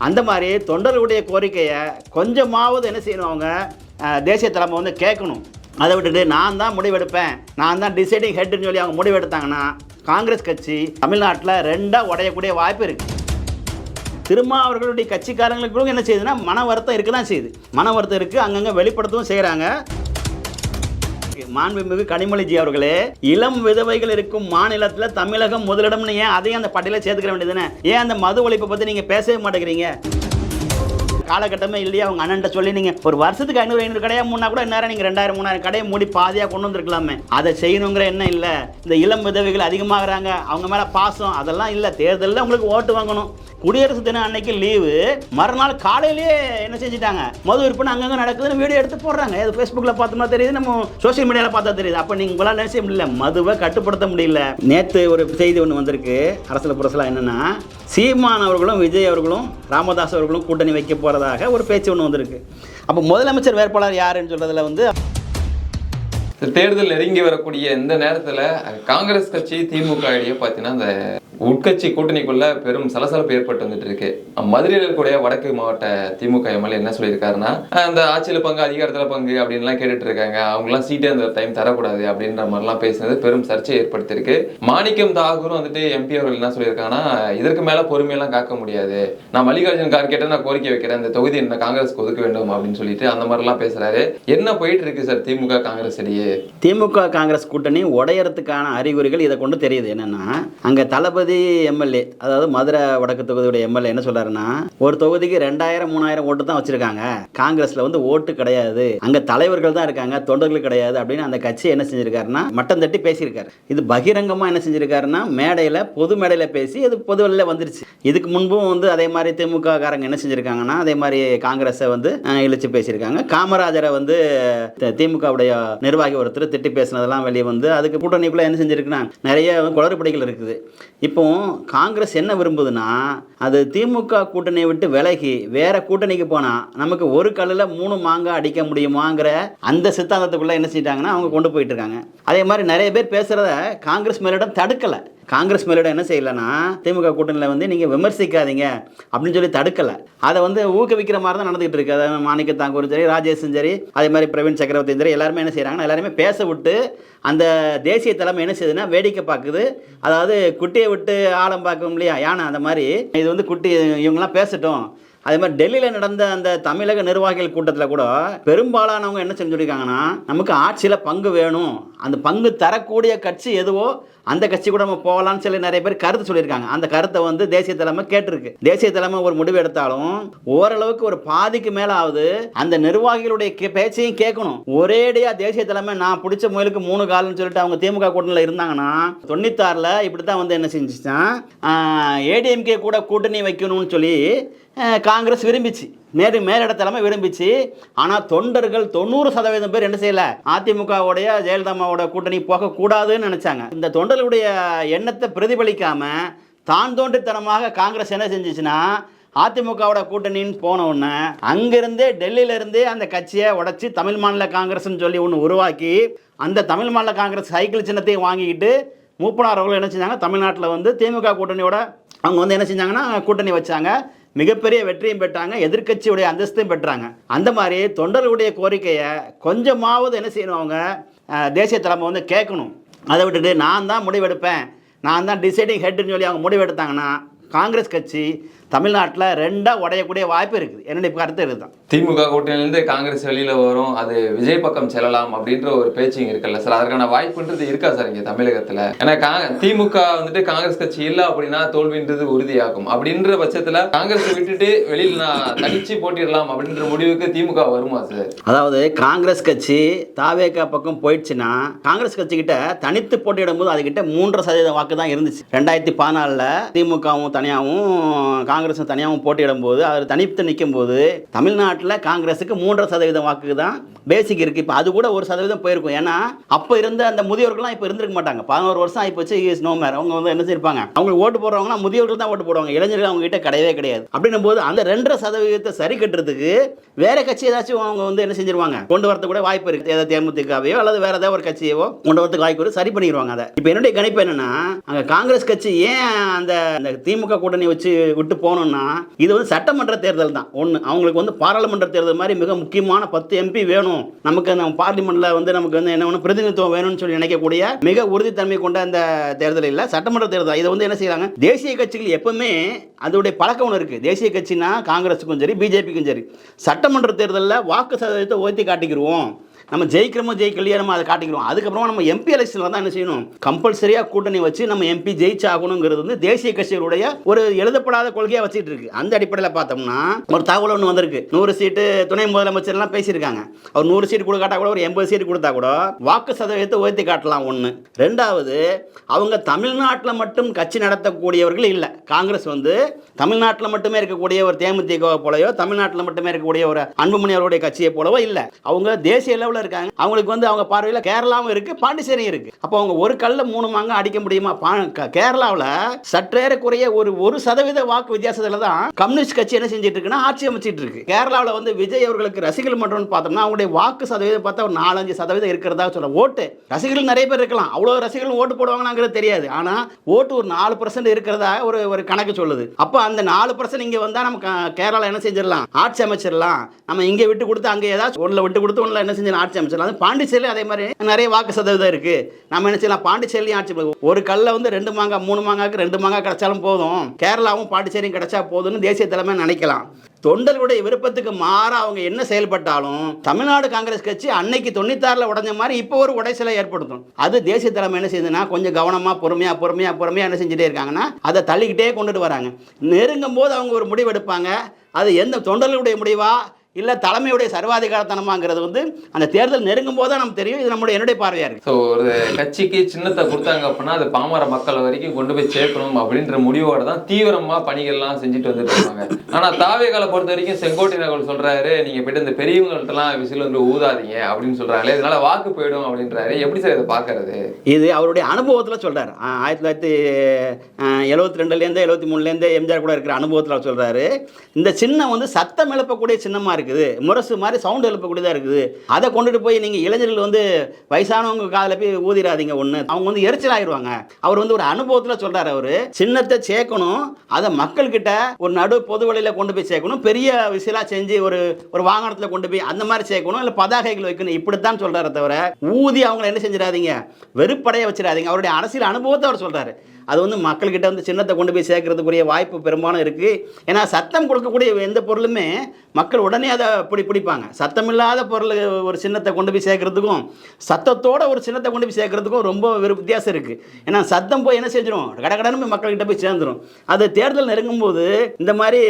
அந்த மாதிரி தொண்டர்களுடைய கோரிக்கையை கொஞ்சமாவது என்ன செய்யணும், அவங்க தேசிய தலைமை வந்து கேட்கணும். அதை விட்டுட்டு நான் தான் முடிவெடுப்பேன், நான் தான் டிசைடிங் ஹெட்னு சொல்லி அவங்க முடிவெடுத்தாங்கன்னா காங்கிரஸ் கட்சி தமிழ்நாட்டில் ரெண்டாக உடையக்கூடிய வாய்ப்பு இருக்குது. திருமாவர்களுடைய கட்சிக்காரங்களுக்கு என்ன செய்யுதுன்னா மன வருத்தம் இருக்க தான் செய்யுது. மன வருத்தம் இருக்குது, அங்கங்கே வெளிப்படுத்தவும் செய்கிறாங்க. மாண்புமிகு கனிமொழிஜி அவர்களே, இளம் விதவைகள் இருக்கும் மாநிலத்தில் தமிழகம் முதலிடம்னு ஏன் அதையும் அந்த பட்டியலை சேர்த்துக்கிற வேண்டியதுன்னு, ஏன் அந்த மது ஒழிப்பை பற்றி நீங்கள் பேசவே மாட்டேங்கிறீங்க? காலகட்டமே இல்லையா அவங்க அண்ணன் சொல்லி நீங்கள் ஒரு வருஷத்துக்கு 500 கடையாக மூணா கூட நேரம் நீங்கள் 2000-3000 கடையை மூடி பாதியாக கொண்டு வந்துருக்கலாமே. அதை செய்யணுங்கிற எண்ணம் இல்லை. இந்த இளம் விதவைகள் அதிகமாகறாங்க, அவங்க மேலே பாசம் அதெல்லாம் இல்லை. தேர்தலில் உங்களுக்கு ஓட்டு வாங்கணும். குடியரசு தினம் அன்னைக்கு லீவு, மறுநாள் காலையிலேயே என்ன செஞ்சுட்டாங்க, மது விற்பனை அங்கங்கே நடக்குதுன்னு வீடியோ எடுத்து போடுறாங்க. அது ஃபேஸ்புக்கில் பார்த்தோம்னா தெரியுது, நம்ம சோசியல் மீடியாவில் பார்த்தா தெரியுது. அப்போ நீங்கள் உங்களால் நினைச்ச முடியல, மதுவை கட்டுப்படுத்த முடியல. நேற்று ஒரு செய்தி ஒன்று வந்திருக்கு அரசியல் புரசலாக, என்னென்னா சீமான் அவர்களும் விஜய் அவர்களும் ராமதாஸ் அவர்களும் கூட்டணி வைக்க போகிறதாக ஒரு பேச்சு ஒன்று வந்திருக்கு. அப்போ முதலமைச்சர் வேட்பாளர் யாருன்னு சொல்கிறதுல வந்து தேர்தல் நெருங்கி வரக்கூடிய இந்த நேரத்தில் காங்கிரஸ் கட்சி திமுக இடையே பார்த்தீங்கன்னா இந்த உட்கட்சி கூட்டணிக்குள்ள பெரும் சலசலப்பு ஏற்பட்டு வந்துட்டு இருக்கு. மதுரையில் இருக்கக்கூடிய வடக்கு மாவட்ட திமுக எம்எல்ஏ என்ன சொல்லியிருக்காருன்னா, அந்த ஆட்சியில் பங்கு அதிகாரத்தில் பங்கு அப்படின்லாம் கேட்டுட்டு இருக்காங்க, அவங்களாம் சீட்டே அந்த டைம் தரக்கூடாது அப்படின்ற மாதிரிலாம் பேசினது பெரும் சர்ச்சையை ஏற்படுத்தியிருக்கு. மாணிக்கம் தாகூரும் வந்துட்டு எம்பி அவர்கள் என்ன சொல்லியிருக்காங்கன்னா, இதற்கு மேல பொறுமையெல்லாம் காக்க முடியாது, நான் மல்லிகார்ஜுன் கார்கேட்ட நான் கோரிக்கை வைக்கிறேன், இந்த தொகுதி என்ன காங்கிரஸ்க்கு ஒதுக்க வேண்டும் அப்படின்னு சொல்லிட்டு அந்த மாதிரிலாம் பேசுறாரு. என்ன போயிட்டு இருக்கு சார் திமுக காங்கிரஸ் இடையே? திமுக காங்கிரஸ் கூட்டணி உடையறதுக்கான அறிகுறிகள் இதை கொண்டு தெரியுது. என்னன்னா, அங்க தளபதி எம்எல்ஏ, அதாவது மதுரை வடக்கு தொகுதியுடைய எம்எல்ஏ என்ன சொல்றாருன்னா, ஒரு தொகுதிக்கு 2000-3000 ஓட்டு தான் வச்சிருக்காங்க, காங்கிரஸ்ல வந்து ஓட்டு கிடையாது, அங்க தலைவர்கள் தான் இருக்காங்க, தொண்டர்கள் கிடையாது அப்படின்னு அந்த கட்சி என்ன செஞ்சிருக்காருன்னா மட்டம் தட்டி பேசியிருக்காரு. இது பகிரங்கமா என்ன செஞ்சிருக்காருன்னா மேடையில, பொது மேடையில பேசி அது பொது வெளியில வந்துருச்சு. இதுக்கு முன்பும் வந்து அதே மாதிரி திமுக காரங்க என்ன செஞ்சிருக்காங்கன்னா அதே மாதிரி காங்கிரஸை வந்து இழிச்சு பேசியிருக்காங்க. காமராஜரை வந்து திமுகவுடைய நிர்வாகி ஒருத்தர் திட்டி பேசினதெல்லாம் வெளியே வந்து அதுக்கு கூட்டணிக்குள்ள என்ன செஞ்சிருக்குன்னா நிறைய குளறுபடிகள் இருக்குது. இப்போ காங்கிரஸ் என்ன விரும்புதுன்னா, அது திமுக கூட்டணியை விட்டு விலகி வேற கூட்டணிக்கு போனா நமக்கு ஒரு கல்லில் 3 மாங்காய் அடிக்க முடியுமாங்கிற அந்த சித்தாந்தத்துக்குள்ள என்ன செஞ்சிட்டாங்கன்னா அவங்க கொண்டு போயிட்டு இருக்காங்க. அதே மாதிரி நிறைய பேர் பேசுறத காங்கிரஸ் மேலிடம் தடுக்கலை. காங்கிரஸ் மேலிடம் என்ன செய்யலைன்னா, திமுக கூட்டணியில் வந்து நீங்கள் விமர்சிக்காதீங்க அப்படின்னு சொல்லி தடுக்கலை, அதை வந்து ஊக்குவிக்கிற மாதிரி தான் நடந்துகிட்டு இருக்கு. அதாவது மாணிக்க தாங்கூரும் சரி, ராஜேஷும் சரி, அதே மாதிரி பிரவீன் சக்கரவர்த்தியும் சரி, எல்லாருமே என்ன செய்கிறாங்கன்னா எல்லாருமே பேச விட்டு அந்த தேசிய தலைமை என்ன செய்யுதுன்னா வேடிக்கை பார்க்குது. அதாவது குட்டியை விட்டு ஆழம் பார்க்கும் இல்லையா யானை, அந்த மாதிரி இது வந்து குட்டி இவங்கெல்லாம் பேசட்டும். அதே மாதிரி டெல்லியில் நடந்த அந்த தமிழக நிர்வாகிகள் கூட்டத்தில் கூட பெரும்பாலானவங்க என்ன செஞ்சுருக்காங்கன்னா, நமக்கு ஆட்சியில் பங்கு வேணும், அந்த பங்கு தரக்கூடிய கட்சி எதுவோ அந்த கட்சி கூட நம்ம போகலான்னு சொல்லி நிறைய பேர் கருத்து சொல்லியிருக்காங்க. அந்த கருத்தை வந்து தேசிய தலைமை கேட்டிருக்கு. தேசிய தலைமை ஒரு முடிவு எடுத்தாலும் ஓரளவுக்கு ஒரு பாதிக்கு மேலே ஆகுது அந்த நிர்வாகிகளுடைய பேச்சையும் கேட்கணும். ஒரேடியா தேசிய தலைமை நான் பிடிச்ச முயலுக்கு 3 கால்னு சொல்லிட்டு அவங்க திமுக கூட்டணியில் இருந்தாங்கன்னா 96ல் இப்படி தான் வந்து என்ன செஞ்சுச்சுன்னா ஏடிஎம்கே கூட கூட்டணி வைக்கணும்னு சொல்லி காங்கிரஸ் விரும்பிச்சு, மேலிட தலைமை விரும்பிச்சு. ஆனால் தொண்டர்கள் 90% பேர் என்ன செய்யலை, அதிமுகவுடைய ஜெயலலிதாவோட கூட்டணி போகக்கூடாதுன்னு நினைச்சாங்க. இந்த தொண்டர்களுடைய எண்ணத்தை பிரதிபலிக்காம தான் தோன்றித்தனமாக காங்கிரஸ் என்ன செஞ்சிச்சுன்னா அதிமுகவோட கூட்டணின்னு போன உடனே அங்கிருந்தே டெல்லியிலிருந்தே அந்த கட்சியை உடைச்சி தமிழ் மாநில காங்கிரஸ்ன்னு சொல்லி ஒன்று உருவாக்கி அந்த தமிழ் மாநில காங்கிரஸ் சைக்கிள் சின்னத்தையும் வாங்கிக்கிட்டு மூப்பனார் அவர்கள் என்ன செஞ்சாங்க, தமிழ்நாட்டில் வந்து திமுக கூட்டணியோட அவங்க வந்து என்ன செஞ்சாங்கன்னா கூட்டணி வச்சாங்க. மிகப்பெரிய வெற்றியும் பெற்றாங்க, எதிர்கட்சியுடைய அந்தஸ்தையும் பெற்றாங்க. அந்த மாதிரி தொண்டர்களுடைய கோரிக்கையை கொஞ்சமாவது என்ன செய்யணும், அவங்க தேசிய தலைமை வந்து கேட்கணும். அதை விட்டுட்டு நான் தான் முடிவெடுப்பேன், நான் தான் டிசைடிங் ஹெட்னு சொல்லி அவங்க முடிவெடுத்தாங்கன்னா காங்கிரஸ் கட்சி தமிழ்நாட்டில் ரெண்டாக உடையக்கூடிய வாய்ப்பு இருக்குது. என்னுடைய கருத்து இதுதான். திமுக கூட்டணியிலேருந்து காங்கிரஸ் வெளியில் வரும், அது விஜய் பக்கம் செல்லலாம் அப்படின்ற ஒரு பேச்சிங் இருக்குல்ல சார், அதற்கான வாய்ப்புன்றது இருக்கா சார் இங்கே தமிழகத்தில்? ஏன்னா திமுக வந்துட்டு காங்கிரஸ் கட்சி இல்லை அப்படின்னா தோல்வின்றது உறுதியாகும். அப்படின்ற பட்சத்தில் காங்கிரஸை விட்டுட்டு வெளியில் நான் தனிச்சு போட்டிடலாம் அப்படின்ற முடிவுக்கு திமுக வருமா சார்? அதாவது காங்கிரஸ் கட்சி தாவேகா பக்கம் போயிடுச்சுன்னா காங்கிரஸ் கட்சிக்கிட்ட தனித்து போட்டியிடும் போது அதுக்கிட்ட 3% வாக்கு தான் இருந்துச்சு. 2014ல் திமுகவும் தனியாகவும் காங்கிரஸும் தனியாகவும் போட்டியிடும் போது அவர் தனித்து நிற்கும் போது தமிழ்நாட்டில் காங்கிரஸுக்கு 3% வாக்கு தான் பேசிக் இருக்குது. இப்போ அது கூட 1% போயிருக்கும். ஏன்னா அப்போ இருந்த அந்த முதியோர்கள்லாம் இப்போ இருந்திருக்க மாட்டாங்க. 11 வருஷம் ஆகிப்போச்சு, இஸ் நோ மேர். அவங்க வந்து என்ன செய்யிருப்பாங்க, அவங்க ஓட்டு போடுறவங்கன்னா முதியோர்கள் தான் ஓட்டு போடுவாங்க, இளைஞர்கள் அவங்க கிட்ட கிடையவே கிடையாது. அப்படின்னும் போது அந்த 2% சரி கட்டுறதுக்கு வேற கட்சி ஏதாச்சும் அவங்க வந்து என்ன செஞ்சிருவாங்க, கொண்டு வரது கூட வாய்ப்பு இருக்குது. ஏதாவது தேமுதிகவையோ அல்லது வேற ஏதாவது ஒரு கட்சியவோ கொண்டு வரதுக்கு வாய்ப்பு சரி பண்ணிடுவாங்க. அதை இப்போ என்னுடைய கணிப்பு என்னன்னா, அங்கே காங்கிரஸ் கட்சி ஏன் அந்த திமுக கூட்டணி வச்சு விட்டு போகணும்னா இது வந்து சட்டமன்ற தேர்தல் தான் ஒன்று. அவங்களுக்கு வந்து பாராளுமன்ற தேர்தல் மாதிரி மிக முக்கியமான 10 MP வேணும், நமக்கு நம்ம பார்லிமெண்ட்ல வந்து நமக்கு வந்து என்ன பிரதிநிதித்துவம் வேணும்னு சொல்லி நினைக்கக்கூடிய மிக உறுதித்தன்மை கொண்ட அந்த தேர்தல் இல்லை, சட்டமன்ற தேர்தல். இதை வந்து என்ன செய்யறாங்க, தேசிய கட்சிகள் எப்பவுமே அதோடைய பழக்கம் ஒன்று இருக்கு. தேசிய கட்சினா காங்கிரஸுக்கும் சரி பிஜேபிக்கும் சரி, சட்டமன்ற தேர்தலில் வாக்கு சதவீதத்தை உயர்த்தி காட்டிக்கிடுவோம், நம்ம ஜெயிக்கிறோமோ ஜெயிக்கலையோ நம்ம அதை காட்டிக்கிறோம். அதுக்கப்புறமா நம்ம MP எலெக்ஷனில் தான் என்ன செய்யணும், கம்பல்சரியாக கூட்டணி வச்சு நம்ம MP ஜெயிச்சாகணுங்கிறது வந்து தேசிய கட்சிகளுடைய ஒரு எழுதப்படாத கொள்கையாக வச்சுட்டு இருக்கு. அந்த அடிப்படையில் பார்த்தோம்னா ஒரு தகவல் ஒன்று வந்திருக்கு. 100 சீட்டு துணை முதலமைச்சர்லாம் பேசியிருக்காங்க. அவர் 100 சீட்டு கொடுக்காட்டா கூட ஒரு 80 சீட்டு கொடுத்தா கூட வாக்கு சதவீதத்தை உயர்த்தி காட்டலாம் ஒன்று. ரெண்டாவது, அவங்க தமிழ்நாட்டில் மட்டும் கட்சி நடத்தக்கூடியவர்கள் இல்லை. காங்கிரஸ் வந்து தமிழ்நாட்டில் மட்டுமே இருக்கக்கூடிய ஒரு தேமுதிக போலயோ, தமிழ்நாட்டில் மட்டுமே இருக்கக்கூடிய ஒரு அன்புமணி அவருடைய கட்சியை போலவோ இல்லை. அவங்க தேசிய லெவலில் இருக்காங்க. அவங்களுக்கு வந்து அவங்க பார்வையில் கேரளாவும் இருக்கு, பாண்டிச்சேரியும் இருக்கு. அப்போ அவங்க ஒரு கல்ல 3 மாங்க அடிக்க முடியுமா? கேரளாவில் சற்றேறக்குறைய ஒரு 1% வாக்கு வித்தியாசத்தில் தான் கம்யூனிஸ்ட் கட்சி என்ன செஞ்சிட்டு இருக்குன்னா ஆட்சி அமைச்சிட்டு இருக்கு. கேரளாவில் வந்து விஜய் அவர்களுக்கு ரசிகர்கள் மன்றம்னு பார்த்தோம்னா அவங்களுடைய வாக்கு சதவீதம் பார்த்தா ஒரு 4-5% இருக்கிறதா சொல்ல. ஓட்டு ரசிகர்கள் நிறைய பேர் இருக்கலாம், அவ்வளோ ரசிகர்கள் ஓட்டு போடுவாங்களாங்கிறது தெரியாது. ஆனால் ஓட்டு ஒரு 4% இருக்கிறதா ஒரு கணக்கு சொல்லுது. அப்போ அந்த 4% இங்கே வந்தால் நம்ம கேரளாவில் என்ன செஞ்சிடலாம், ஆட்சி அமைச்சிடலாம். நம்ம இங்கே விட்டு கொடுத்து அங்கே ஏதாச்சும் ஒன்றில் விட்டு கொடுத்து ஒன்றில் என்ன செஞ்சலாம், ஆட்சி அமைச்சிடலாம். பாண்டிச்சேரியில் அதே மாதிரி நிறைய வாக்கு சதவீதம் இருக்கு, நம்ம என்ன செய்யலாம், பாண்டிச்சேரியும் ஆட்சி. ஒரு கல்ல வந்து 2 மாங்காய் 3 மாங்காய்க்கு 2 மாங்காய் கிடைச்சாலும் போதும், கேரளாவும் பாண்டிச்சேரியும் கிடைச்சா போதும்னு தேசிய தலைமை நினைக்கலாம். தொண்டர்களுடைய விருப்பத்துக்கு மாற அவங்க என்ன செயல்பட்டாலும் தமிழ்நாடு காங்கிரஸ் கட்சி அன்னைக்கு 96ல் உடைஞ்ச மாதிரி இப்போ ஒரு உடைச்சலை ஏற்படுத்தும். அது தேசிய தலைமை என்ன செய்யுதுன்னா கொஞ்சம் கவனமா பொறுமையா என்ன செஞ்சுட்டே இருக்காங்கன்னா அதை தள்ளிக்கிட்டே கொண்டுட்டு வராங்க. நெருங்கும் போது அவங்க ஒரு முடிவு எடுப்பாங்க. அது எந்த தொண்டர்களுடைய முடிவா இல்லை தலைமையுடைய சர்வாதிகாரத்தனமாங்கிறது வந்து அந்த தேர்தல் நெருங்கும் போது தான் நமக்கு தெரியும். இது என்னுடைய பார்வையாக இருக்குது. ஸோ ஒரு கட்சிக்கு சின்னத்தை கொடுத்தாங்க அப்படின்னா அது பாமர மக்கள் வரைக்கும் கொண்டு போய் சேர்க்கணும் அப்படின்ற முடிவோட தான் தீவிரமாக பணிகள்லாம் செஞ்சுட்டு வந்துட்டு இருப்பாங்க. ஆனால் தாவேகாலை பொறுத்த வரைக்கும் செங்கோட்டையன் சொல்கிறாரு, நீங்கள் போய்ட்டு இந்த பெரியவங்கள்ட்டலாம் விசில் வந்து ஊதாதீங்க அப்படின்னு சொல்கிறாங்களே, இதனால வாக்கு போயிடும் அப்படின்றாரு. எப்படி சார் இதை பார்க்கறது? இது அவருடைய அனுபவத்தில் சொல்கிறார். 1972லேருந்து 73லேருந்து எம்ஜிஆர் கூட இருக்கிற அனுபவத்தில் சொல்கிறாரு. இந்த சின்னம் வந்து சத்தம் எழுப்பக்கூடிய சின்னமாக இருக்குது, முரசு மாதிரி சவுண்ட் எழுப்பக்கூடியதாக இருக்குது. அதை கொண்டுட்டு போய் நீங்கள் இளைஞர்கள் வந்து வயசானவங்க காதில் போய் ஊதிராதீங்க. ஒன்று அவங்க வந்து எரிச்சல் ஆகிடுவாங்க. அவர் வந்து ஒரு அனுபவத்தில் சொல்கிறார். அவர் சின்னத்தை சேர்க்கணும், அதை மக்கள்கிட்ட ஒரு நடு பொது வழியில் கொண்டு போய் சேர்க்கணும், பெரிய விசிலாக செஞ்சு ஒரு வாகனத்தில் கொண்டு போய் அந்த மாதிரி சேர்க்கணும், இல்லை பதாகைகள் வைக்கணும், இப்படித்தான் சொல்கிறார தவிர ஊதி அவங்களை என்ன செஞ்சிடாதீங்க, வெறுப்படைய வச்சிடாதீங்க. அவருடைய அரசியல் அனுபவத்தை அவர் சொல்கிறாரு. அது வந்து மக்கள்கிட்ட வந்து சின்னத்தை கொண்டு போய் சேர்க்கறதுக்குரிய வாய்ப்பு பெரும்பாலும் இருக்குது. ஏன்னா சத்தம் கொடுக்கக்கூடிய எந்த பொருளுமே மக்கள் உடனே அதை பிடிப்பாங்க. சத்தம் இல்லாத பொருள் ஒரு சின்னத்தை கொண்டு போய் சேர்க்கறதுக்கும் சத்தத்தோட ஒரு சின்னத்தை கொண்டு போய் சேர்க்கறதுக்கும் ரொம்ப வித்தியாசம் இருக்குது. ஏன்னா சத்தம் போய் என்ன செஞ்சிடும், கடகடன்னு போய் மக்கள்கிட்ட போய் சேர்ந்துடும். அது தேர்தல் நெருங்கும் போது இந்த மாதிரி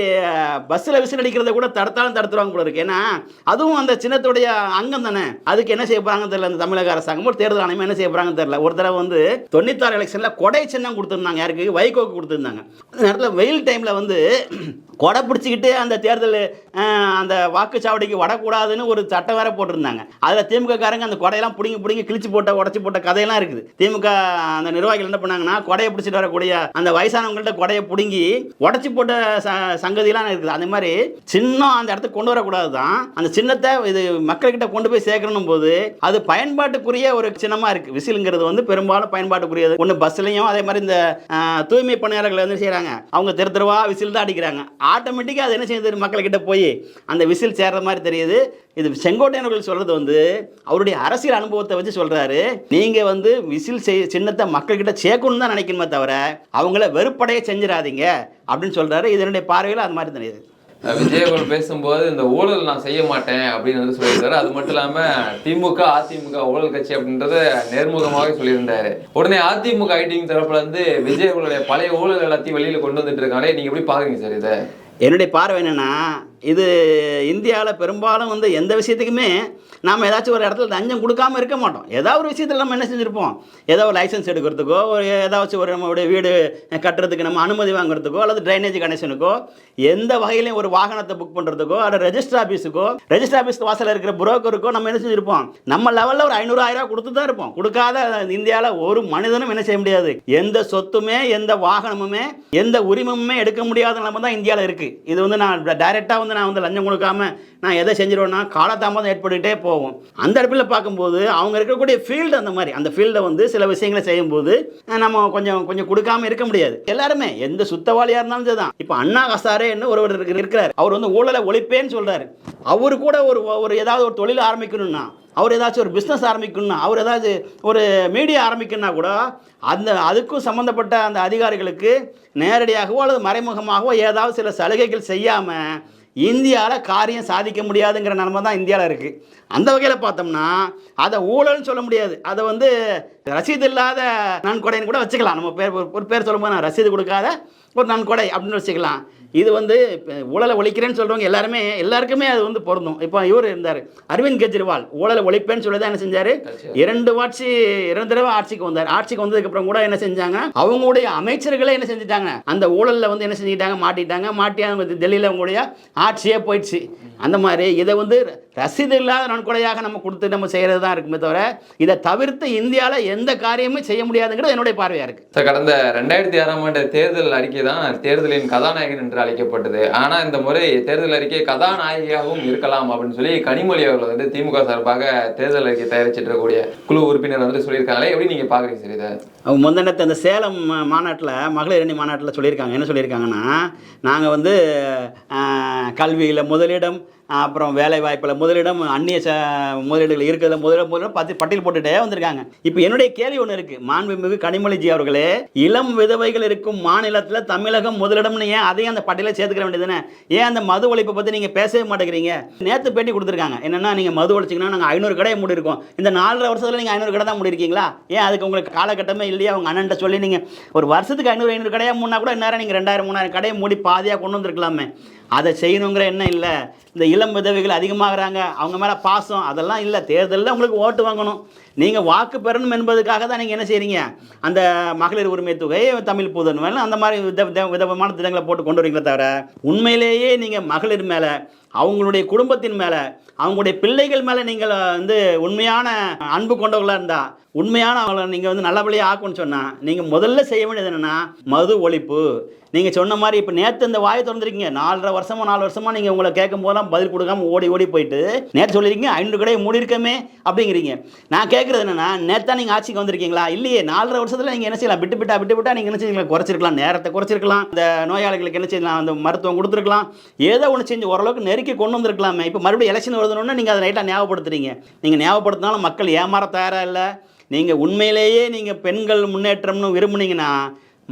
பஸ்ஸில் விசில் அடிக்கிறத கூட தடுத்துருவாங்க போல இருக்கு. ஏன்னா அதுவும் அந்த சின்னத்துடைய அங்கம் தானே. அதுக்கு என்ன செய்ய போகிறாங்கன்னு தெரியல. அந்த தமிழக அரசாங்கம் ஒரு தேர்தல் ஆணையம் என்ன செய்ய போகிறாங்கன்னு தெரியல. ஒரு தடவை வந்து 96 எலெக்ஷனில் கொடை சின்னம் கொடுத்துருந்தாங்க. யாருக்கு? வைகோக்கு கொடுத்துருந்தாங்க. அந்த நேரத்தில் வெயில் டைமில் வந்து கொடை பிடிச்சிக்கிட்டு அந்த தேர்தல் அந்த வாக்குச்சாவடிக்கு வரக்கூடாதுன்னு ஒரு சட்டம் வேற போட்டிருந்தாங்க. அதில் திமுககாரங்க அந்த கொடையெல்லாம் பிடிங்கி கிழிச்சு உடச்சி போட்ட கதையெல்லாம் இருக்குது. திமுக அந்த நிர்வாகிகள் என்ன பண்ணாங்கன்னா கொடையை பிடிச்சிட்டு வரக்கூடிய அந்த வயசானவங்கள்ட்ட கொடையை பிடுங்கி உடச்சி போட்ட சங்கதியெல்லாம் இருக்குது. அந்த மாதிரி சின்னம் அந்த இடத்துக்கு கொண்டு வரக்கூடாது தான். அந்த சின்னத்தை இது மக்கள்கிட்ட கொண்டு போய் சேர்க்கணும் போது அது பயன்பாட்டுக்குரிய ஒரு சின்னமாக இருக்குது. விசிலுங்கிறது வந்து பெரும்பாலும் பயன்பாட்டுக்குரியது. ஒன்று பஸ்லையும் அதே மாதிரி இந்த தூய்மை பணியாளர்கள் வந்து செய்கிறாங்க, அவங்க தெருவா விசில் தான் அடிக்கிறாங்க. ஆட்டோமேட்டிக்காக அது என்ன செய்யுது, மக்கள்கிட்ட போய் அந்த விசில் சேர்ற மாதிரி தெரியுது. இது செங்கோட்டையன் சொல்றது வந்து அவருடைய அரசியல் அனுபவத்தை வச்சு சொல்றாரு. நீங்க வந்து விசில் சின்னத்தை மக்கள்கிட்ட சேர்க்கணும்னு தான் நினைக்கணுமே தவிர அவங்கள வெறுப்படைய செஞ்சிடாதீங்க அப்படின்னு சொல்றாரு. இது என்னுடைய பார்வையில் அது மாதிரி தெரியுது. விஜயகுமார் பேசும்போது இந்த ஊழல் நான் செய்ய மாட்டேன் அப்படின்னு வந்து சொல்லியிருந்தாரு. அது மட்டும் இல்லாம திமுக அதிமுக ஊழல் கட்சி அப்படின்றத நேர்முகமாக சொல்லியிருந்தாரு. உடனே அதிமுக ஐடிங் தரப்புல இருந்து விஜயகுமாருடைய பழைய ஊழல் எல்லாத்தையும் வெளியில கொண்டு வந்துட்டு இருக்காங்களே, நீங்க எப்படி பாக்குறீங்க சார் இதை? என்னுடைய பார்வை என்னென்னா, இது இந்தியாவில் பெரும்பாலும் வந்து எந்த விஷயத்துக்குமே நாம் ஏதாச்சும் ஒரு இடத்துல லஞ்சம் கொடுக்காமல் இருக்க மாட்டோம். ஏதாவது ஒரு விஷயத்தில் நம்ம என்ன செஞ்சுருப்போம், ஏதோ ஒரு லைசன்ஸ் எடுக்கிறதுக்கோ, ஒரு ஏதாச்சும் ஒரு நம்மளுடைய வீடு கட்டுறதுக்கு நம்ம அனுமதி வாங்குறதுக்கோ, அல்லது ட்ரைனேஜ் கனெக்ஷனுக்கோ, எந்த வகையிலையும் ஒரு வாகனத்தை புக் பண்ணுறதுக்கோ, அல்லது ரெஜிஸ்டர் ஆஃபீஸ் வாசலில் இருக்கிற புரோக்கருக்கோ நம்ம என்ன செஞ்சுருப்போம், நம்ம லெவலில் ஒரு 500,000 கொடுத்து தான் இருப்போம். கொடுக்காத இந்தியாவில் ஒரு மனிதனும் என்ன செய்ய முடியாது, எந்த சொத்துமே எந்த வாகனமுமே எந்த உரிமமுமே எடுக்க முடியாத நிலைமை தான் இந்தியாவில் இருக்குது. இது வந்து நான் டைரெக்டாக வந்து நான் வந்து லஞ்சம் கொடுக்காம நான் எதை செஞ்சிருவேன்னா காலதாமதம் ஏற்பட்டுக்கிட்டே போகும். அந்த இடத்துல பார்க்கும்போது அவங்க இருக்கக்கூடிய ஃபீல்டு அந்த மாதிரி, அந்த ஃபீல்டை வந்து சில விஷயங்களை செய்யும்போது நம்ம கொஞ்சம் கொஞ்சம் கொடுக்காம இருக்க முடியாது. எல்லாருமே எந்த சுத்தவாளியாக இருந்தாலும் சரிதான். இப்போ அண்ணா ஹசாரேன்னு ஒருவர் இருக்கிறார். அவர் வந்து ஊழலை ஒழிப்பேன்னு சொல்கிறாரு. அவர் கூட ஒரு ஏதாவது ஒரு தொழில் ஆரம்பிக்கணும்னா, அவர் ஏதாச்சும் ஒரு பிஸ்னஸ் ஆரம்பிக்கணும்னா, அவர் ஏதாச்சும் ஒரு மீடியா ஆரம்பிக்கணும்னா கூட அதுக்கும் சம்மந்தப்பட்ட அந்த அதிகாரிகளுக்கு நேரடியாகவோ அல்லது மறைமுகமாகவோ ஏதாவது சில சலுகைகள் செய்யாமல் இந்தியாவில் காரியம் சாதிக்க முடியாதுங்கிற நிலைமை தான் இந்தியாவில் இருக்குது. அந்த வகையில் பார்த்தோம்னா அதை ஊழல்னு சொல்ல முடியாது. அதை வந்து ரசீது இல்லாத நன்கொடைன்னு கூட வச்சுக்கலாம். நம்ம ஒரு பேர் சொல்லும்போது நான் ரசீது கொடுக்காத ஒரு நன்கொடை அப்படின்னு வச்சுக்கலாம். இது வந்து ஊழலை ஒழிக்கிறேன்னு சொல்கிறவங்க எல்லாருக்குமே அது வந்து பொருந்தும். இப்போ இவர் இருந்தார் அரவிந்த் கெஜ்ரிவால், ஊழலை ஒழிப்பேன்னு சொல்லி தான் என்ன செஞ்சார், 2 தடவை ஆட்சிக்கு வந்தார். ஆட்சிக்கு வந்ததுக்கப்புறம் கூட என்ன செஞ்சாங்க, அவங்களுடைய அமைச்சர்களே என்ன செஞ்சுட்டாங்க, அந்த ஊழலில் வந்து என்ன செஞ்சுட்டாங்க, மாட்டி அவங்க டெல்லியில் அவங்களுடைய ஆட்சியே போயிடுச்சு. அந்த மாதிரி இதை வந்து ரசீது இல்லாத நன்கொடையாக நம்ம கொடுத்து நம்ம செய்கிறது தான் இருக்குமே தவிர இதை தவிர்த்து இந்தியாவில் எந்த காரியமும் செய்ய முடியாதுங்கிறது என்னுடைய பார்வையாக இருக்குது. சார், கடந்த 2006ஆம் ஆண்டு தேர்தல் அறிக்கை தான் தேர்தலின் கதாநாயகன் என்று அழைக்கப்பட்டது. ஆனால் இந்த முறை தேர்தல் அறிக்கை கதாநாயகியாகவும் இருக்கலாம் அப்படின்னு சொல்லி கனிமொழி அவர்கள் வந்து திமுக சார்பாக தேர்தல் அறிக்கை தயாரிச்சிட்டு இருக்கக்கூடிய குழு உறுப்பினர் வந்து சொல்லியிருக்காங்களே, எப்படி நீங்கள் பார்க்குறீங்க சார் இதை? அவங்க முந்தினத்து அந்த சேலம் மாநாட்டில் மகளிர் அணி மாநாட்டில் சொல்லியிருக்காங்க. என்ன சொல்லியிருக்காங்கன்னா, நாங்கள் வந்து கல்வியில் முதலிடம், அப்புறம் வேலை வாய்ப்பில் முதலிடம், அந்நிய முதலீடுகள் இருக்கிறத முதலிடம் பட்டியல் போட்டுகிட்டே வந்திருக்காங்க. இப்போ என்னுடைய கேள்வி ஒன்று இருக்குது. மாண்புமிகு கனிமொழிஜி அவர்களே, இளம் விதவைகள் இருக்கும் மாநிலத்தில் தமிழகம் முதலிடம்னு ஏன் அதையும் அந்த பட்டியலை சேர்த்துக்கிற வேண்டியதுன்னு, ஏன் அந்த மது ஒழிப்பை பற்றி நீங்கள் பேசவே மாட்டேங்கிறீங்க? நேற்று பேட்டி கொடுத்துருக்காங்க. என்னென்னா, நீங்கள் மது ஒழிச்சிங்கன்னா நாங்கள் 500 கடையை மூடி இருக்கோம். இந்த 4.5 வருஷத்தில் நீங்கள் 500 கடை தான் மூடி இருக்கீங்களா? ஏன் அதுக்கு உங்களுக்கு காலகட்டமே இல்லையா? அவங்க அண்ணன்ட்ட சொல்லி நீங்கள் ஒரு வருஷத்துக்கு 500 கடையாக மூணா கூட இந்நேரம் நீங்கள் 2000-3000 கடையை மூடி பாதியாக கொண்டு வந்திருக்கலாமே. அதை செய்யணுங்கிற எண்ணம் இல்லை. இந்த இளம் விதவைகள் அதிகமாகறாங்க, அவங்க மேலே பாசம் அதெல்லாம் இல்லை. தேர்தலில் உங்களுக்கு ஓட்டு வாங்கணும், நீங்கள் வாக்கு பெறணும் என்பதுக்காக தான் நீங்கள் என்ன செய்கிறீங்க, அந்த மகளிர் உரிமை தொகை, தமிழ் புதன் அந்த மாதிரி விதமான திட்டங்களை போட்டு கொண்டு வரீங்களே தவிர உண்மையிலேயே நீங்கள் மகளிர் மேலே, அவங்களுடைய குடும்பத்தின் மேலே, அவங்களுடைய பிள்ளைகள் மேலே நீங்கள் வந்து உண்மையான அன்பு கொண்டவர்களாக இருந்தால், உண்மையான அவங்களை நீங்கள் வந்து நல்லபடியாக ஆக்குன்னு சொன்னால், நீங்கள் முதல்ல செய்ய வேண்டியது என்னென்னா மது ஒழிப்பு. நீங்கள் சொன்ன மாதிரி இப்போ நேற்று இந்த வாயை திறந்துருக்கீங்க. 4 வருஷமாக நீங்கள் உங்களை கேட்கும் போதெல்லாம் பதில் கொடுக்காம ஓடி போயிட்டு நேற்று சொல்லியிருக்கீங்க 500 கடையை மூடி இருக்கமே அப்படிங்கிறீங்க. நான் கேட்குறது என்னென்னா, நேற்று நீங்கள் ஆட்சிக்கு வந்திருக்கீங்களா? இல்லையே. 4.5 வருஷத்தில் நீங்கள் என்ன செய்யலாம், விட்டு நீங்கள் என்ன செய்யலாம், குறைச்சிருக்கலாம், நேரத்தை குறைச்சிருக்கலாம், இந்த நோயாளிகளுக்கு என்ன செய்யலாம், அந்த மருத்துவம் கொடுத்துருக்கலாம், ஏதோ ஒன்று செஞ்சு ஓரளவுக்கு நெருக்கி கொண்டு வந்திருக்கலாமே. இப்போ மறுபடியும் எலெக்ஷன் வருதுன்னு நீங்கள் அதை ரைட்டாக ஞாபகப்படுத்துறீங்க. நீங்கள் ஞாபகப்படுத்தினாலும் மக்கள் ஏமாற தயாராக இல்லை. நீங்கள் உண்மையிலேயே நீங்கள் பெண்கள் முன்னேற்றம்னு விரும்புனீங்கன்னா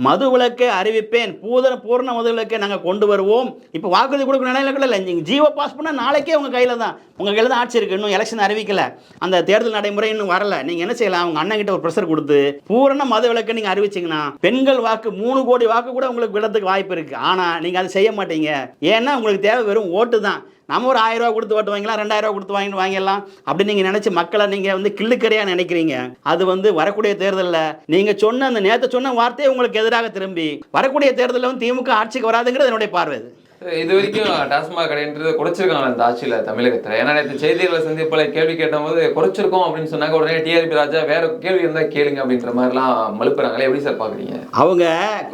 மது விலக்கை அறிவிப்பேன், பூர்ண மது விலக்கை நாங்கள் கொண்டு வருவோம். இப்போ வாக்குறுதி கொடுக்க நிலையில கூட இல்லை. நீங்கள் ஜீவோ பாஸ் பண்ணால் நாளைக்கே உங்கள் கையில் தான் ஆட்சி இருக்குது. இன்னும் எலெக்ஷன் அறிவிக்கலை, அந்த தேர்தல் நடைமுறை இன்னும் வரல. நீங்கள் என்ன செய்யலாம், அவங்க அண்ணன் கிட்ட ஒரு ப்ரெஷர் கொடுத்து பூரண மது விலக்கை நீங்கள் அறிவிச்சிங்கன்னா பெண்கள் வாக்கு 3 கோடி வாக்கு கூட உங்களுக்கு விடத்துக்கு வாய்ப்பு இருக்குது. ஆனால் நீங்கள் அதை செய்ய மாட்டீங்க. ஏன்னா உங்களுக்கு தேவை வெறும் ஓட்டு தான். நம்ம ஒரு 1000 ரூபா கொடுத்து ஓட்டு வாங்கலாம், 2000 ரூபா கொடுத்து வாங்கிடலாம் அப்படின்னு நீங்கள் நினச்சி மக்களை நீங்கள் வந்து கிள்ளுக்கரையாக நினைக்கிறீங்க. அது வந்து வரக்கூடிய தேர்தலில் நீங்கள் சொன்ன அந்த நேற்று சொன்ன வார்த்தையை உங்களுக்கு எதிராக திரும்பி வரக்கூடிய தேர்தலில் வந்து திமுக ஆட்சிக்கு வராதுங்கிறது என்னுடைய பார்வை. இது வரைக்கும் டாஸ்மாக் கடைன்றது குறைச்சிருக்காங்க இந்த ஆட்சியில் தமிழகத்தில். ஏன்னா நேற்று செய்திகளை சந்திப்பில் கேள்வி கேட்டபோது குறைச்சிருக்கோம் அப்படின்னு சொன்னாங்க. உடனே டிஆர்பி ராஜா வேற கேள்வி இருந்தால் கேளுங்க அப்படின்ற மாதிரிலாம் மழுப்புறாங்களே, எப்படி சார் பார்க்குறீங்க? அவங்க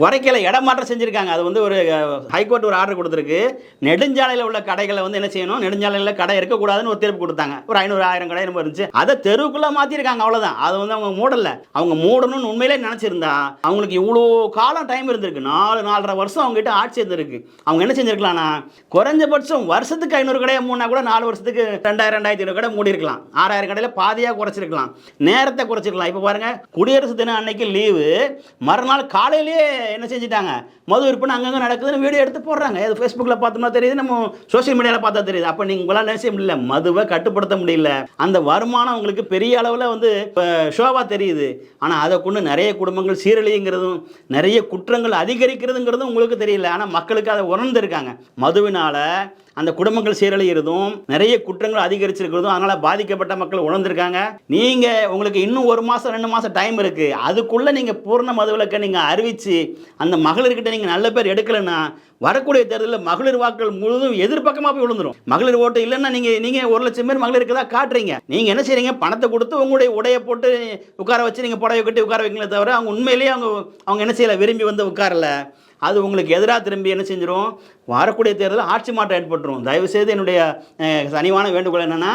குறைக்கல, இடமாற்றம் செஞ்சுருக்காங்க. அது வந்து ஒரு ஹைகோர்ட் ஒரு ஆர்டர் கொடுத்துருக்கு. நெடுஞ்சாலையில் உள்ள கடைகளை வந்து என்ன செய்யணும், நெடுஞ்சாலையில் கடை இருக்கக்கூடாதுன்னு ஒரு தீர்ப்பு கொடுத்தாங்க. ஒரு 500-1000 கடை நம்ம இருந்துச்சு, அதை தெருவுக்குள்ளே மாற்றிருக்காங்க. அவ்வளோதான். அதை வந்து அவங்க மூடலை. அவங்க மூடணும்னு உண்மையிலே நினச்சிருந்தா அவங்களுக்கு இவ்வளோ காலம் டைம் இருந்திருக்கு. 4-4.5 வருஷம் அவங்ககிட்ட ஆட்சி இருந்திருக்கு. அவங்க என்ன செஞ்சிருக்கலாம், குறைஞ்சபட்சம் வருஷத்துக்கு 500 கடையை மூணா கூட 4 வருஷத்துக்கு 2000-2500 கடை மூடி இருக்கலாம். 6000 கடையில பாதியாக குறைச்சிருக்கலாம், நேரத்தை குறைச்சிருக்கலாம். இப்போ பாருங்க, குடியரசு தினம் அன்னைக்கு லீவு, மறுநாள் காலையிலேயே என்ன செஞ்சுட்டாங்க, மது விற்பனை அங்கங்கே நடக்குதுன்னு வீடியோ எடுத்து போடுறாங்க. அது ஃபேஸ்புக்கில் பார்த்தோம்னா தெரியுது, நம்ம சோஷியல் மீடியாவில் பார்த்தா தெரியுது. அப்போ நீங்கள் உங்களால் நினைச்ச முடியல, மதுவை கட்டுப்படுத்த முடியல. அந்த வருமானம் உங்களுக்கு பெரிய அளவில் வந்து ஷோவாக தெரியுது. ஆனால் அதை கொண்டு நிறைய குடும்பங்கள் சீரழிங்கிறதும் நிறைய குற்றங்கள் அதிகரிக்கிறதுங்கிறதும் உங்களுக்கு தெரியல. ஆனால் மக்களுக்கு அதை உணர்ந்திருக்காங்க. மதுவினால அந்த குடும்பங்கள் சீரழிகிறதும் நிறைய குற்றங்கள் அதிகரிச்சிருக்கிறதும் அதனால் பாதிக்கப்பட்ட மக்கள் உணர்ந்திருக்காங்க. நீங்கள் உங்களுக்கு இன்னும் 1 மாதம் 2 மாதம் டைம் இருக்குது. அதுக்குள்ளே நீங்கள் பூர்ண மதுவிலக்கை நீங்கள் அறிவித்து அந்த மகளிர்கிட்ட நீங்கள் நல்ல பேர் எடுக்கலைன்னா வரக்கூடிய தேர்தலில் மகளிர் வாக்குகள் முழுதும் எதிர்பக்கமாக போய் விழுந்துடும். மகளிர் ஓட்டு இல்லைன்னா நீங்கள் 1 லட்சம் பேர் மகளிருக்கு தான் காட்டுறீங்க. நீங்கள் என்ன செய்றீங்க, பணத்தை கொடுத்து உங்களுடைய உடையை போட்டு உட்கார வச்சு நீங்கள் புடவை கட்டி உட்கார வைக்கல தவிர அவங்க உண்மையிலேயே அவங்க என்ன செய்யலை, விரும்பி வந்து உட்காரல. அது உங்களுக்கு எதிராக திரும்பி என்ன செஞ்சிடும், வரக்கூடிய தேர்தலில் ஆட்சி மாற்றம் ஏற்பட்டுரும். தயவுசெய்து என்னுடைய கனிவான வேண்டுகோள் என்னென்னா,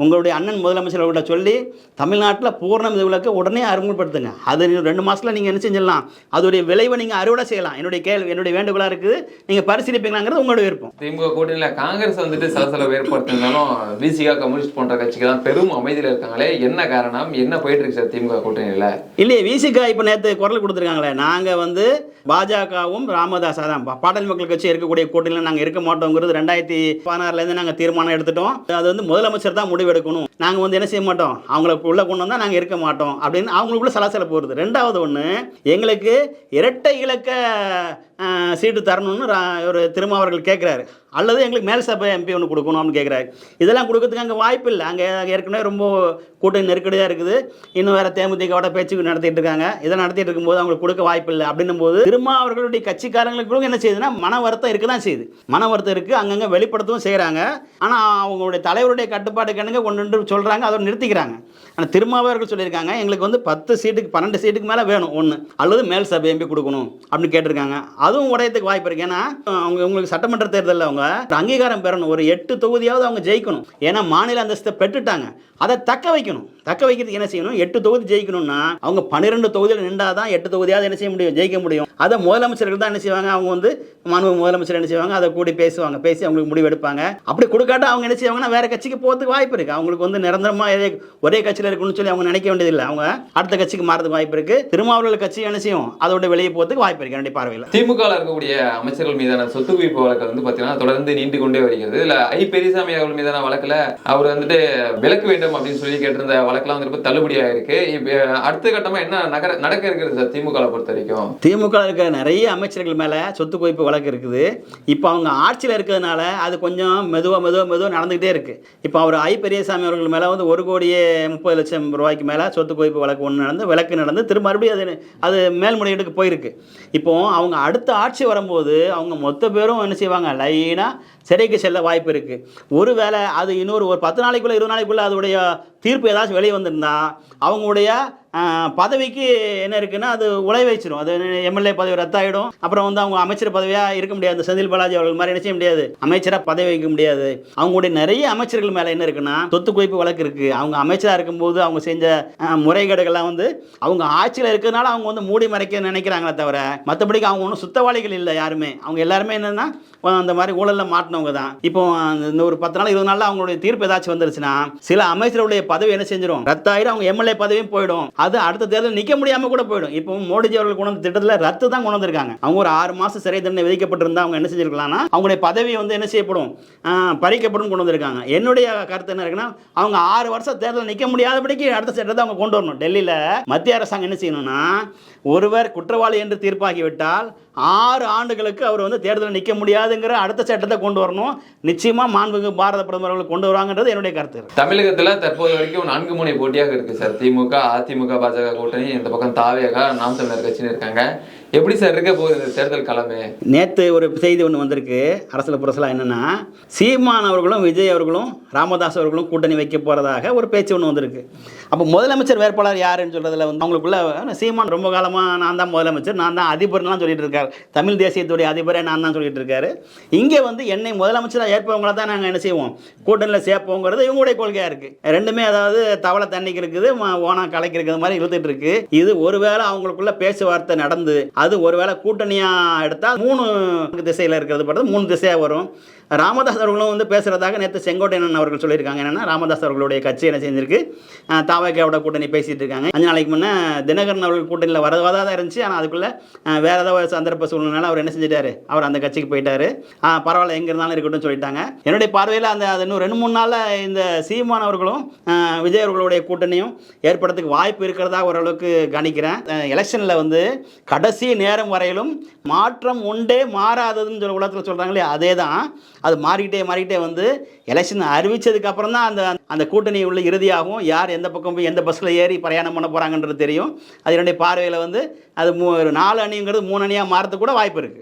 உங்களுடைய அண்ணன் முதலமைச்சர் அவர்கிட்ட சொல்லி தமிழ்நாட்டில் பூர்ண விதிவிலக்கை உடனே அறிமுகப்படுத்துங்க. அது 2 மாதத்தில் நீங்கள் என்ன செஞ்சிடலாம், அதோடைய விளைவை நீங்கள் அறுவடை செய்யலாம். என்னுடைய வேண்டுகோளாக இருக்குது, நீங்கள் பரிசீலிப்பீங்களாங்கிறது உங்களுடைய விருப்பம். திமுக கூட்டணியில் காங்கிரஸ் வந்துட்டு சலசலவை ஏற்படுத்தினாலும் விசிகா, கம்யூனிஸ்ட் போன்ற கட்சிக்கு தான் பெரும் அமைதியில் இருக்காங்களே, என்ன காரணம், என்ன போயிட்டு இருக்கு சார் திமுக கூட்டணியில்? இல்லையே, விசிகா இப்போ நேற்று குரல் கொடுத்துருக்காங்களே, நாங்கள் வந்து பாஜகவும் ராமதாஸ் தான் பாட்டாளி மக்கள் கட்சி இருக்கக்கூடிய கூட்டணியில் நாங்கள் இருக்க மாட்டோங்கிறது 2016 நாங்கள் தீர்மானம் எடுத்துட்டோம். அது வந்து முதலமைச்சர் தான் முடிவு எடுக்கணும், நாங்கள் வந்து என்ன செய்ய மாட்டோம், அவங்களுக்கு உள்ள கொண்டு வந்தால் நாங்கள் இருக்க மாட்டோம் அப்படின்னு அவங்களுக்குள்ள சலசலப்பு வருது. 2வது ஒன்று, எங்களுக்கு இரட்டை இலக்க சீட்டு தரணும்னு ஒரு திருமாவர்கள் கேட்குறாரு, அல்லது எங்களுக்கு மேல் சபை எம்பி ஒன்று கொடுக்கணும் அப்படின்னு கேட்குறாரு. இதெல்லாம் கொடுக்கறதுக்கு அங்கே வாய்ப்பு இல்லை. அங்கே ஏற்கனவே ரொம்ப கூட்டணி நெருக்கடியாக இருக்குது. இன்னும் வேறு தேமுதிகவோட பேச்சு நடத்திட்டு இருக்காங்க. இதை நடத்திட்டு இருக்கும்போது அவங்களுக்கு கொடுக்க வாய்ப்பு இல்லை. அப்படின்னும் போது திருமாவர்களுடைய கட்சிக்காரங்களுக்கு என்ன செய்யுதுன்னா, மன வருத்தம் இருக்க தான் செய்யுது. மன வருத்தம் இருக்குது, அங்கங்கே வெளிப்படுத்தவும் செய்கிறாங்க. ஆனால் அவங்களுடைய தலைவருடைய கட்டுப்பாடு கணங்க ஒன்று சொல்கிறாங்க, அதோட நிறுத்திக்கிறாங்க. ஆனால் திருமாவர்கள் சொல்லியிருக்காங்க, எங்களுக்கு வந்து 10 சீட்டுக்கு 12 சீட்டுக்கு மேலே வேணும் ஒன்று, அல்லது மேல் சபை எம்பி கொடுக்கணும் அப்படின்னு கேட்டிருக்காங்க. அதுவும் உடையத்துக்கு வாய்ப்பு இருக்குது. ஏன்னா உங்களுக்கு சட்டமன்ற தேர்தலில் அவங்க அங்கீகாரம் பெறணும், ஒரு 8 தொகுதியாவது அவங்க ஜெயிக்கணும். ஏன்னா மாநில அந்தஸ்தை பெற்றுட்டாங்க, அதை தக்க வைக்கணும். தக்க வைக்கிறதுக்கு என்ன செய்யணும், 8 தொகுதி ஜெயிக்கணும்னா அவங்க 12 தொகுதியில் நின்றால் தான் 8 தொகுதியாவது என்ன செய்ய முடியும், ஜெயிக்க முடியும். அதை முதலமைச்சர்கள் தான் என்ன செய்வாங்க, அவங்க வந்து மாண்பு முதலமைச்சர் என்ன செய்வாங்க, அதை கூடி பேசுவாங்க, பேசி அவங்களுக்கு முடிவு எடுப்பாங்க. அப்படி கொடுக்காட்டா அவங்க என்ன செய்வாங்கன்னா வேறு கட்சிக்கு போகிறதுக்கு வாய்ப்பு இருக்குது. அவங்களுக்கு வந்து நிரந்தரமாக ஒரே கட்சியில் இருக்கணும்னு சொல்லி அவங்க நினைக்க வேண்டியதில்லை, அவங்க அடுத்த கட்சிக்கு மாறதுக்கு வாய்ப்பு இருக்குது. திருமாவளவன் கட்சி என்ன செய்யும், அதோட வெளியே போகிறதுக்கு வாய்ப்பு இருக்குது. என்னுடைய பார்வையில் திமுக இருக்கக்கூடிய அமைச்சர்கள் மீதான சொத்து குவிப்பு வழக்கு வந்து பார்த்தீங்கன்னா தொடர்ந்து நீண்டு கொண்டே வருகிறது. இல்லை பெரியசாமி அவர்கள் மீதான வழக்கில் அவர் வந்துட்டு விலக்கு வேண்டும் அப்படின்னு சொல்லி கேட்டிருந்த வழக்கெல்லாம் வந்து தள்ளுபடியாக இருக்கு. இப்போ அடுத்த கட்டமாக என்ன நடக்க இருக்கிறது சார் திமுக பொறுத்த வரைக்கும்? திமுக இருக்கிற நிறைய அமைச்சர்கள் மேலே சொத்து குவிப்பு வழக்கு இருக்குது. இப்போ அவங்க ஆட்சியில் இருக்கிறதுனால அது கொஞ்சம் மெதுவாக நடந்துகிட்டே இருக்கு. இப்போ அவர் பெரியசாமி அவர்கள் மேலே வந்து 1,30,00,000 ரூபாய்க்கு மேலே சொத்து குவிப்பு வழக்கு ஒன்று விலக்கு நடந்து திரும்ப மறுபடியும் அது மேல்முறையீடுக்கு போயிருக்கு. இப்போ அவங்க அடுத்த ஆட்சி வரும்போது அவங்க மொத்த பேரும் என்ன செய்வாங்க, லைனாக சிறைக்கு செல்ல வாய்ப்பு இருக்குது. ஒருவேளை அது இன்னொரு 10 நாளைக்குள்ளே 20 நாளைக்குள்ளே அதோடைய தீர்ப்பு ஏதாச்சும் வெளியே வந்திருந்தா அவங்களுடைய பதவிக்கு என்ன இருக்குன்னா அது உழை வச்சிடும். அது எம்எல்ஏ பதவி ரத்தாயிடும். அப்புறம் வந்து அவங்க அமைச்சர் பதவியாக இருக்க முடியாது. செந்தில் பாலாஜி அவர்கள் மாதிரி என்ன செய்ய முடியாது, அமைச்சராக பதவி வைக்க முடியாது. அவங்களுடைய நிறைய அமைச்சர்கள் மேலே என்ன இருக்குன்னா சொத்து குவிப்பு வழக்கு இருக்குது. அவங்க அமைச்சராக இருக்கும்போது அவங்க செஞ்ச முறைகேடுகள்லாம் வந்து அவங்க ஆட்சியில் இருக்கிறதுனால அவங்க வந்து மூடி மறைக்க நினைக்கிறாங்களே தவிர மற்றபடிக்கு அவங்க ஒன்றும் சுத்தவாளிகள் இல்லை யாருமே. அவங்க எல்லாருமே என்னென்னா அந்த மாதிரி ஊழலில் மாட்டினவங்க தான். இப்போ இந்த ஒரு 10 நாள் 20 நாளில் அவங்களுடைய தீர்ப்பு ஏதாச்சும் வந்துருச்சுன்னா சில அமைச்சருடைய பதவி என்ன செஞ்சிடும், ரத்தாயிடும். அவங்க எம்எல்ஏ பதவியும் போயிடும். அது அடுத்த தேர்தல் நிற்க முடியாமல் கூட போயிடும். இப்போ மோடிஜி அவர்கள் கொண்டு வந்த திட்டத்தில் ரத்து தான் கொண்டு வந்திருக்காங்க. அவங்க ஒரு 6 மாதம் சிறை தண்டனை விதிக்கப்பட்டிருந்தா அவங்க என்ன செஞ்சிருக்கலாம்னா அவங்களுடைய பதவி வந்து என்ன செய்யப்படும், பறிக்கப்படும் கொண்டு வந்திருக்காங்க. என்னுடைய கருத்து என்ன இருக்குன்னா அவங்க 6 வருஷம் தேர்தல் நிற்க முடியாதபடிக்கு அடுத்த சட்டத்தை அவங்க கொண்டு வரணும். டெல்லியில் மத்திய அரசாங்கம் என்ன செய்யணும்னா ஒருவர் குற்றவாளி என்று தீர்ப்பாகிவிட்டால் 6 ஆண்டுகளுக்கு அவர் வந்து தேர்தலில் நிற்க முடியாதுங்கிற அடுத்த சட்டத்தை கொண்டு வரணும். நிச்சயமாக மாண்புமிகு பாரத பிரதமர் அவர்கள் கொண்டு வருவாங்கன்றது என்னுடைய கருத்து. தமிழகத்தில் தற்போது வரைக்கும் 4 முனை போட்டியாக இருக்கு சார். திமுக, அதிமுக, பாஜக கூட்டணி, இந்த பக்கம் தாவேகா, நாம் தமிழர் கட்சின்னு இருக்காங்க. எப்படி சார் இருக்க போகுது இந்த தேர்தல் களமே? நேற்று ஒரு செய்தி ஒன்று வந்திருக்கு அரசியல் புரசலாக, என்னென்னா சீமான் அவர்களும் விஜய் அவர்களும் ராமதாஸ் அவர்களும் கூட்டணி வைக்க போகிறதாக ஒரு பேச்சு ஒன்று வந்திருக்கு. அப்போ முதலமைச்சர் வேட்பாளர் யாருன்னு சொல்கிறதுல வந்து அவங்களுக்குள்ள சீமான் ரொம்ப காலமாக நான் தான் முதலமைச்சர், நான் தான் அதிபர்லாம் சொல்லிட்டு இருக்காரு. தமிழ் தேசியத்துடைய அதிபரே நான் தான் சொல்லிட்டு இருக்காரு. இங்கே வந்து என்னை முதலமைச்சராக ஏற்பவங்கள தான் நாங்கள் என்ன செய்வோம், கூட்டணியில் சேர்ப்போங்கிறது இவங்களுடைய கொள்கையாக இருக்குது. ரெண்டுமே அதாவது தவளை தண்ணிக்கு இருக்குது, ஓனா கலைக்கு இருக்கிறது மாதிரி இழுத்துட்டு இருக்கு. இது ஒருவேளை அவங்களுக்குள்ள பேச்சுவார்த்தை நடந்து அது ஒருவேளை கூட்டணியாக எடுத்தால் 3 திசையில் இருக்கிறது படுறது 3 திசையாக வரும். ராமதாஸ் அவர்களும் வந்து பேசுகிறதாக நேற்று செங்கோட்டையன் அவர்கள் சொல்லியிருக்காங்க. என்னென்னா ராமதாஸ் அவர்களுடைய கட்சி என்ன செஞ்சிருக்கு, தாவேக்காவோட கூட்டணி பேசிகிட்டு இருக்காங்க. 5 நாளைக்கு முன்னே தினகரன் அவர்கள் கூட்டணியில் வரதாக தான் இருந்துச்சு. ஆனால் அதுக்குள்ளே வேறு ஏதாவது சந்தர்ப்ப சூழ்நிலை அவர் என்ன செஞ்சிட்டாரு, அவர் அந்த கட்சிக்கு போயிட்டார். பரவாயில்ல, எங்கே இருந்தாலும் இருக்கட்டும் சொல்லிட்டாங்க. என்னுடைய பார்வையில் அது இன்னும் 2-3 நாளில் இந்த சீமான் அவர்களும் விஜய் அவர்களுடைய கூட்டணியும் ஏற்படுறதுக்கு வாய்ப்பு இருக்கிறதா ஓரளவுக்கு கணிக்கிறேன். எலெக்ஷனில் வந்து கடைசி நேரம் வரையிலும் மாற்றம் உண்டே மாறாததுன்னு சொல்ல உலகத்தில் சொல்கிறாங்களே, அதே தான். அது மாறிக்கிட்டே வந்து எலெக்ஷன் அறிவித்ததுக்கு அப்புறம் தான் அந்த கூட்டணி உள்ள இறுதியாகும். யார் எந்த பக்கம் போய் எந்த பஸ்ஸில் ஏறி பிரயாணம் பண்ண போகிறாங்கன்றது தெரியும். அது என்னுடைய பார்வையில் வந்து அது 4 அணிங்கிறது 3 அணியாக மாறதுக்கு கூட வாய்ப்பு இருக்குது.